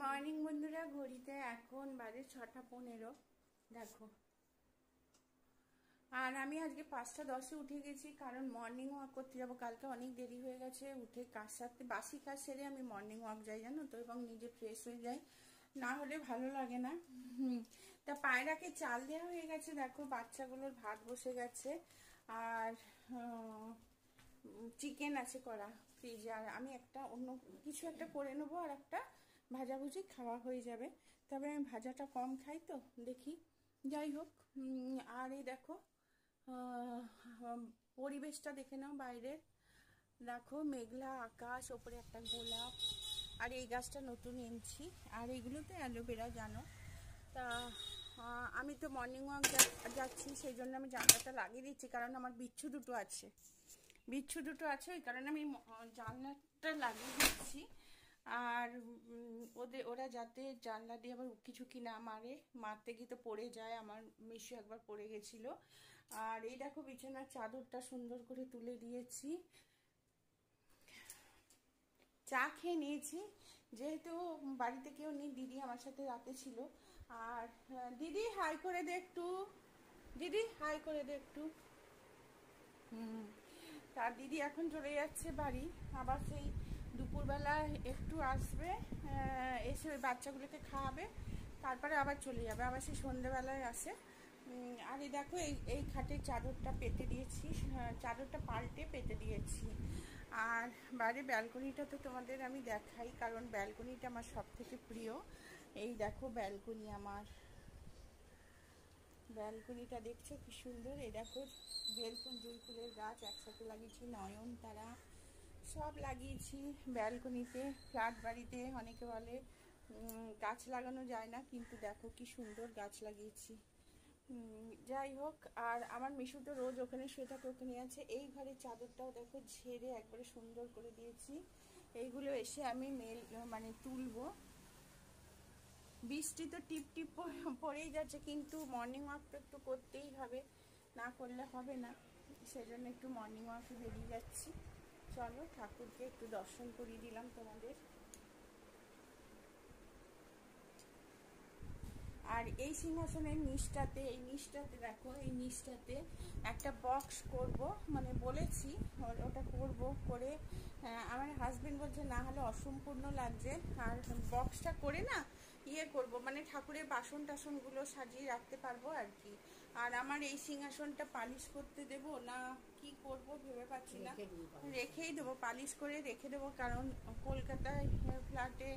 Morning বন্ধুরা, ঘড়িতে এখন বাজে 6:15। দেখো, আর আমি আজকে 5:10-এ উঠে গেছি, কারণ মর্নিং ওয়াক করতে যাবো। কালকে অনেক দেরি হয়ে গেছে উঠে, কাজ সারতে বাসি কাজ সেরে আমি মর্নিং ওয়াক যাই, জানো তো, এবং নিজে ফ্রেশ হয়ে যাই, না হলে ভালো লাগে না। তা পায়রাকে চাল দেওয়া হয়ে গেছে, দেখো বাচ্চাগুলোর ভাত বসে গেছে, আর চিকেন আছে করা ফ্রিজে, আর আমি একটা অন্য কিছু একটা করে নেবো, আর একটা ভাজাভুজি খাওয়া হয়ে যাবে। তবে আমি ভাজাটা কম খাই তো, দেখি, যাই হোক। আর এই দেখো, পরিবেশটা দেখে নাও বাইরের, দেখো মেঘলা আকাশ, ওপরে একটা গোলাপ, আর এই গাছটা নতুন এনেছি, আর এইগুলোতে অ্যালোভেরা, জানো। তা আমি তো মর্নিং ওয়াক যাচ্ছি, সেই জন্য আমি জানলাটা লাগিয়ে দিচ্ছি, কারণ আমার বিচ্ছু দুটো আছে, ওই কারণে আমি জানলাটা লাগিয়ে দিচ্ছি। আর ওরা যাতে জানলা দিয়ে আবার উকি না মারে, মারতে গিয়ে তো পড়ে যায়, আমার মিশু একবার পড়ে গেছিল। আর এই দেখো বিছানার চাদরটা সুন্দর করে তুলে দিয়েছি, চা খেয়ে নিয়েছি, যেহেতু বাড়িতে কেউ নেই, দিদি আমার সাথে রাতে ছিল। আর দিদি হাই করে দে একটু, দিদি হাই করে দে একটু। তার দিদি এখন চলে যাচ্ছে বাড়ি, আবার সেই দুপুরবেলা একটু আসবে, এসে ওই বাচ্চাগুলোকে খাওয়াবে, তারপরে আবার চলে যাবে, আবার সেই সন্ধ্যেবেলায় আসে। আর এই দেখো, এই খাটের চাদরটা পেতে দিয়েছি, চাদরটা পাল্টে পেতে দিয়েছি। আর বাইরে ব্যালকনিটা তো তোমাদের আমি দেখাই, কারণ ব্যালকনিটা আমার সব থেকে প্রিয়। এই দেখো ব্যালকনি, আমার ব্যালকনিটা দেখছো কি সুন্দর। এই দেখো বেলফুল, জুঁই ফুলের গাছ একসাথে লাগিয়েছি, নয়নতারা সব লাগিয়েছি ব্যালকনিতে। ফ্ল্যাট বাড়িতে অনেকে বলে গাছ লাগানো যায় না, কিন্তু দেখো কি সুন্দর গাছ লাগিয়েছি। যাই হোক, আর আমার মিশু তো রোজ ওখানে শুয়ে থাকে, ওখানে আছে। এই ঘরের চাদরটাও দেখো ঝেড়ে একবারে সুন্দর করে দিয়েছি, এইগুলো এসে আমি মানে তুলবো। বৃষ্টি তো টিপ টিপ পড়েই যাচ্ছে, কিন্তু মর্নিং ওয়াক তো একটু করতেই হবে, না করলে হবে না, সেজন্য একটু মর্নিং ওয়াকে বেরিয়ে যাচ্ছি। চলো, ঠাকুরকে একটু দর্শন করিয়ে দিলাম তোমাদের। আর এই সিংহাসনের নিচটাতে, দেখো, এই নিচটাতে একটা বক্স করব, মানে বলেছি ওটা করব, করে আমার হাজবেন্ড বলছে না হলে অসম্পূর্ণ লাগছে, আর বক্সটা করে না করব, মানে ঠাকুরের বাসন টাসনগুলো সাজিয়ে রাখতে পারবো আর কি। আর আমার এই সিংহাসনটা পালিশ করতে দেব না কি করব ভেবে পাচ্ছি না, রেখেই দেবো, পালিশ করে রেখে দেবো, কারণ কলকাতায় ফ্ল্যাটে